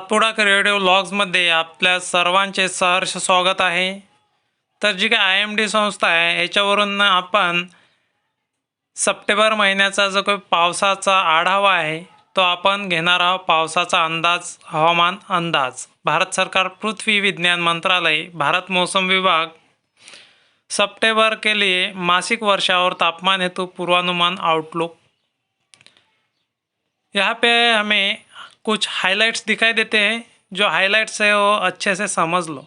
Satpura creative व्लॉग्समध्ये आपल्या सर्वांचे सहर्ष स्वागत आहे। तर जी काय IMD संस्था आहे याच्यावरून आपण सप्टेंबर महिन्याचा जो काही पावसाचा आढावा आहे तो आपण घेणार आहोत। पावसाचा अंदाज, हवामान अंदाज। भारत सरकार पृथ्वी विज्ञान मंत्रालय, भारत मौसम विभाग सितंबर के लिए मासिक वर्षा और तापमान हेतु पूर्वानुमान आउटलुक। यहाँ पे हमें कुछ हाइलाइट्स दिखाई देते हैं। जो हाइलाइट्स है वो अच्छे से समझ लो।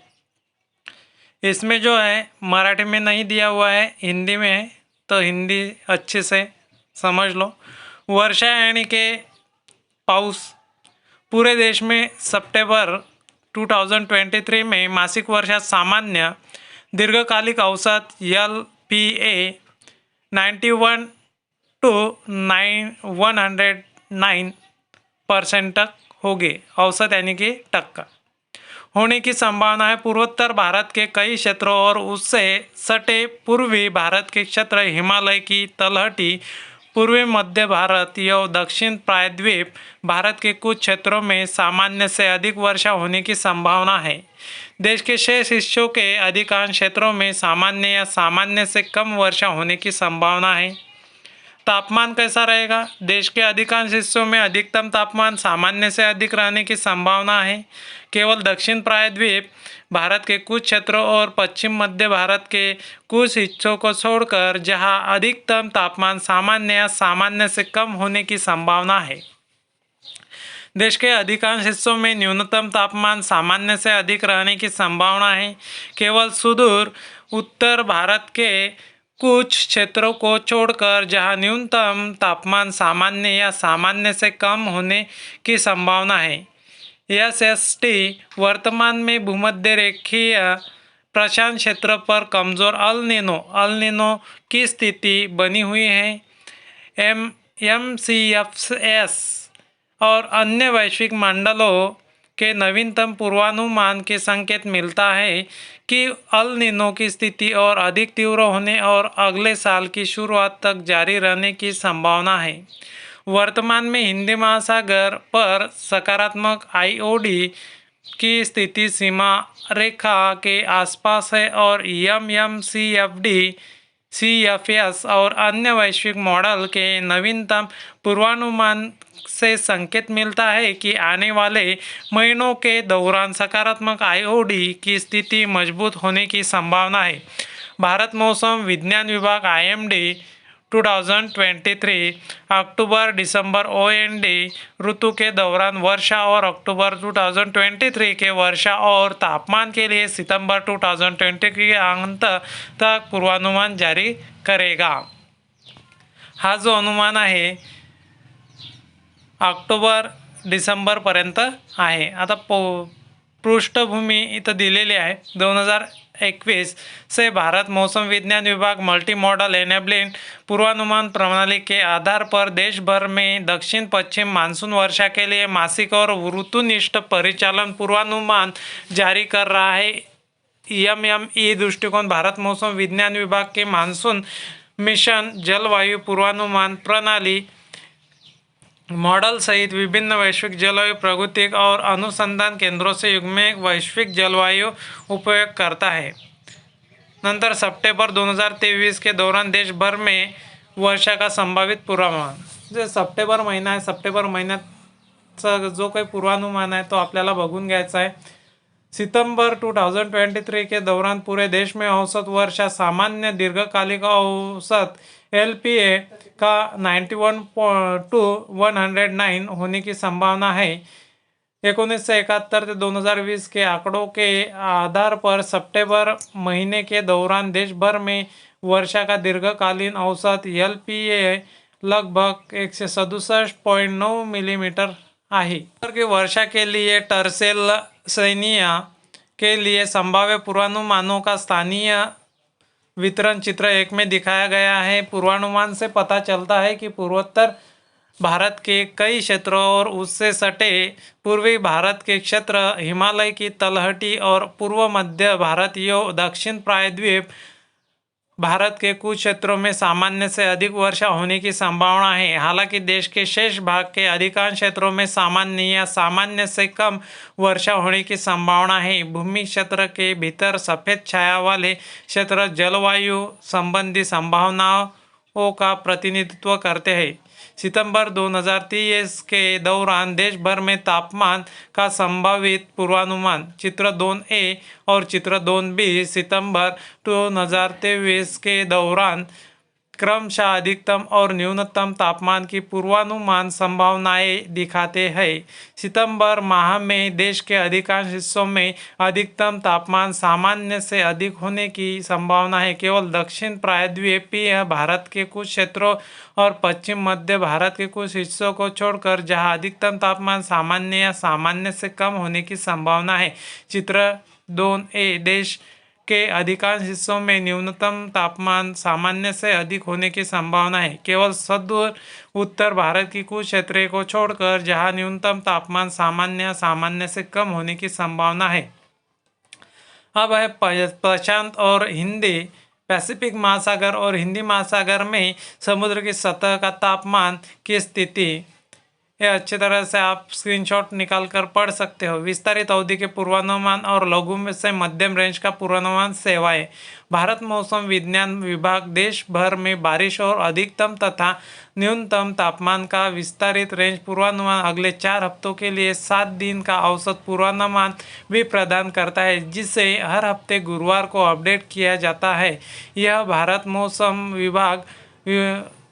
इसमें जो है मराठी में नहीं दिया हुआ है, हिंदी में है, तो हिंदी अच्छे से समझ लो। वर्षा यानी कि पाउस पूरे देश में सितंबर 2023 में मासिक वर्षा सामान्य दीर्घकालिक औसत LPA 91 to 109% तक होगी। औसत यानी कि टक्का होने की संभावना है। पूर्वोत्तर भारत के कई क्षेत्रों और उससे सटे पूर्वी भारत के क्षेत्र, हिमालय की तलहटी, पूर्वी मध्य भारत या दक्षिण प्रायद्वीप भारत के कुछ क्षेत्रों में सामान्य से अधिक वर्षा होने की संभावना है। देश के शेष हिस्सों के अधिकांश क्षेत्रों में सामान्य या सामान्य से कम वर्षा होने की संभावना है। तापमान कैसा रहेगा? देश के अधिकांश हिस्सों में अधिकतम तापमान सामान्य से अधिक रहने की संभावना है। केवल दक्षिण प्रायद्वीप भारत के कुछ क्षेत्रों और पश्चिम मध्य भारत के कुछ हिस्सों को छोड़कर जहां अधिकतम तापमान सामान्य या सामान्य से कम होने की संभावना है। देश के अधिकांश हिस्सों में न्यूनतम तापमान सामान्य से अधिक रहने की संभावना है। केवल सुदूर उत्तर भारत के कुछ क्षेत्रों को छोड़कर जहां न्यूनतम तापमान सामान्य या सामान्य से कम होने की संभावना है। SST वर्तमान में भूमध्य रेखीय प्रशांत क्षेत्र पर कमज़ोर अल नीनो की स्थिति बनी हुई है। MCFS और अन्य वैश्विक मंडलों के नवीनतम पूर्वानुमान के संकेत मिलता है कि अल नीनो की स्थिति और अधिक तीव्र होने और अगले साल की शुरुआत तक जारी रहने की संभावना है। वर्तमान में हिंदी महासागर पर सकारात्मक IOD की स्थिति सीमा रेखा के आसपास है और MCFD, CFS और अन्य वैश्विक मॉडल के नवीनतम पूर्वानुमान से संकेत मिलता है कि आने वाले महीनों के दौरान सकारात्मक IOD की स्थिति मजबूत होने की संभावना है। भारत मौसम विज्ञान विभाग IMD 2023 अक्टूबर दिसंबर OND ऋतु के दौरान वर्षा और अक्टूबर 2023 के वर्षा और तापमान के लिए सितंबर 2023 के अंत तक पूर्वानुमान जारी करेगा। हा जो अनुमान आहे ऑक्टोबर डिसेंबर पर्यंत आहे। आता पृष्ठभूमी इथं दिलेली आहे। 2021 से भारत मौसम विज्ञान विभाग मल्टी मॉडल एनेबलिंग पूर्वानुमान प्रणाली के आधार पर देश भर में दक्षिण पश्चिम मानसून वर्षा के लिए मासिक और ऋतुनिष्ठ परिचालन पूर्वानुमान जारी कर रहा है। MME दृष्टिकोण भारत मौसम विज्ञान विभाग के मानसून मिशन जलवायु पूर्वानुमान प्रणाली मॉडल सहित विभिन्न वैश्विक जलवायु प्राकृतिक और अनुसंधान केंद्रों से युग्म वैश्विक जलवायु उपयोग करता है। नंतर सितंबर 2023 के दौरान देश भर में वर्षा का संभावित पूर्वानुमान, जो सप्टेंबर महिना आहे, सप्टेंबर महिन्याचा जो काही पूर्वानुमान आहे तो आपल्याला बघून घ्यायचा आहे। सितंबर 2023 के दौरान पूरे देश में औसत वर्षा सामान्य दीर्घकालिक औसत LPA का 91 to 109 होने की संभावना है। 1971 से 2020 के आंकड़ों के आधार पर सितंबर महीने के दौरान देश भर में वर्षा का दीर्घकालीन औसत LPA लगभग 167.9 मिलीमीटर आहे। कि वर्षा के लिए टर्सेलसैनिया के लिए संभाव्य पूर्वानुमानों का स्थानीय वितरण चित्र 1 में दिखाया गया है। पूर्वानुमान से पता चलता है कि पूर्वोत्तर भारत के कई क्षेत्रों और उससे सटे पूर्वी भारत के क्षेत्र, हिमालय की तलहटी और पूर्व मध्य भारत या दक्षिण प्रायद्वीप भारत के कुछ क्षेत्रों में सामान्य से अधिक वर्षा होने की संभावना है। हालांकि देश के शेष भाग के अधिकांश क्षेत्रों में सामान्य या सामान्य से कम वर्षा होने की संभावना है। भूमि क्षेत्र के भीतर सफ़ेद छाया वाले क्षेत्र जलवायु संबंधी संभावनाओं का प्रतिनिधित्व करते हैं। सितंबर 2023 के दौरान देश भर में तापमान का संभावित पूर्वानुमान। चित्र 2A और चित्र 2B सितंबर 2023 के दौरान क्रमशः अधिकतम और न्यूनतम तापमान की पूर्वानुमान संभावनाएं दिखाते हैं। सितंबर माह में देश के अधिकांश हिस्सों में अधिकतम तापमान सामान्य से अधिक होने की संभावना है। केवल दक्षिण प्रायद्वीपीय भारत के कुछ क्षेत्रों और पश्चिम मध्य भारत के कुछ हिस्सों को छोड़कर जहां अधिकतम तापमान सामान्य या सामान्य से कम होने की संभावना है। चित्र 2A देश के अधिकांश हिस्सों में न्यूनतम तापमान सामान्य से अधिक होने की संभावना है। केवल सुदूर उत्तर भारत की कुछ क्षेत्रों को छोड़कर जहां न्यूनतम तापमान सामान्य से कम होने की संभावना है। अब है प्रशांत और हिंदी पैसिफिक महासागर और हिंदी महासागर में समुद्र की सतह का तापमान की स्थिति। यह अच्छी तरह से आप स्क्रीनशॉट निकाल कर पढ़ सकते हो। विस्तारित अवधि के पूर्वानुमान और लघु में से मध्यम रेंज का पूर्वानुमान सेवाएं। भारत मौसम विज्ञान विभाग देश भर में बारिश और अधिकतम तथा न्यूनतम तापमान का विस्तारित रेंज पूर्वानुमान अगले 4 हफ्तों के लिए 7 दिन का औसत पूर्वानुमान भी प्रदान करता है, जिसे हर हफ्ते गुरुवार को अपडेट किया जाता है। यह भारत मौसम विभाग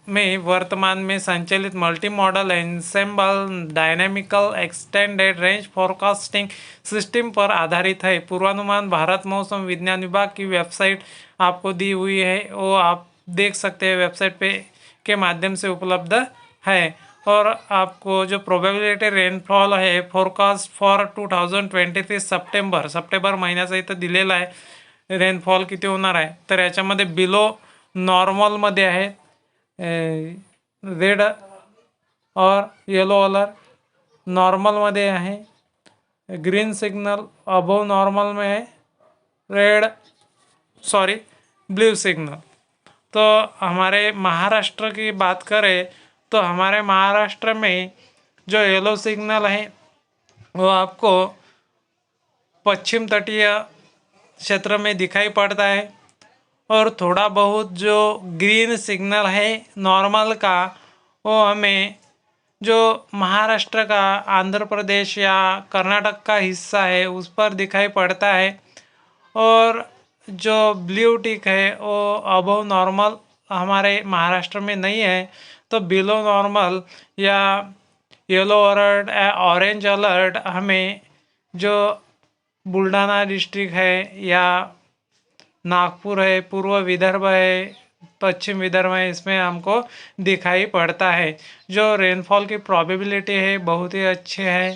में वर्तमान में संचालित multi modal ensemble dynamical extended range forecasting system पर आधारित है। पूर्वानुमान भारत मौसम विज्ञान विभाग की वेबसाइट आपको दी हुई है, वो आप देख सकते हैं, वेबसाइट पे के माध्यम से उपलब्ध है। और आपको जो प्रोबेबिलिटी रेनफॉल है फोरकास्ट फॉर 2023 सप्टेंबर महिन्याचा इथं दिलेला आहे रेनफॉल किती होणार आहे। तर याच्यामध्ये बिलो नॉर्मलमध्ये आहे रेड और येलो अलर्ट, नॉर्मलमध्ये आहे ग्रीन सिग्नल, अबव नॉर्मल में है ब्लू सिग्नल। तो हमारे महाराष्ट्र की बात करें तो हमारे महाराष्ट्र में जो येलो सिग्नल है वो आपको पश्चिम तटीय क्षेत्र में दिखाई पड़ता है और थोड़ा बहुत जो ग्रीन सिग्नल है नॉर्मल का वो हमें जो महाराष्ट्र का आंध्र प्रदेश या कर्नाटक का हिस्सा है उस पर दिखाई पड़ता है। और जो ब्लू टिक है वो अबव नॉर्मल हमारे महाराष्ट्र में नहीं है, तो बिलो नॉर्मल या येलो अलर्ट या ऑरेंज अलर्ट हमें जो बुल्ढाना डिस्ट्रिक्ट है या नागपुर है, पूर्व विदर्भ है, पश्चिम विदर्भ है, इसमें हमको दिखाई पड़ता है। जो रेनफॉल की प्रोबेबिलिटी है बहुत ही अच्छी है।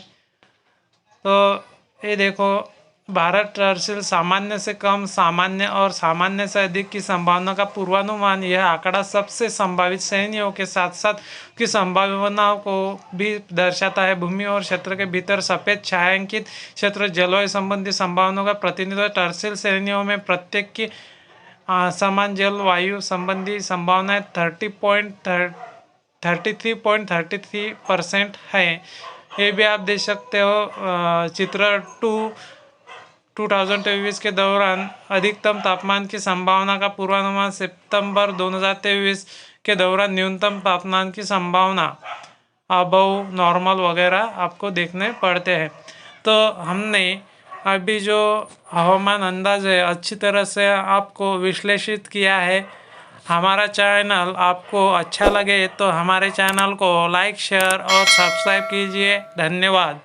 तो ये देखो भारत टर्सिल सामान्य से कम, सामान्य और सामान्य से अधिक की संभावना का पूर्वानुमान। यह आंकड़ा सबसे संभावित श्रेणियों के साथ साथ की संभावनाओं को भी दर्शाता है। भूमि और क्षेत्र के भीतर सफ़ेद छायांकित क्षेत्र जलवायु संबंधी संभावनाओं का प्रतिनिधित्व। टर्सिल श्रेणियों में प्रत्येक की समान जलवायु संबंधी संभावनाएं 33.33% है। ये भी आप देख सकते हो। चित्र 2023 के दौरान अधिकतम तापमान की संभावना का पूर्वानुमान। सितंबर 2023 के दौरान न्यूनतम तापमान की संभावना, अबव नॉर्मल वगैरह आपको देखने पड़ते हैं। तो हमने अभी जो हवामान अंदाज है अच्छी तरह से आपको विश्लेषित किया है। हमारा चैनल आपको अच्छा लगे तो हमारे चैनल को लाइक, शेयर और सब्सक्राइब कीजिए। धन्यवाद।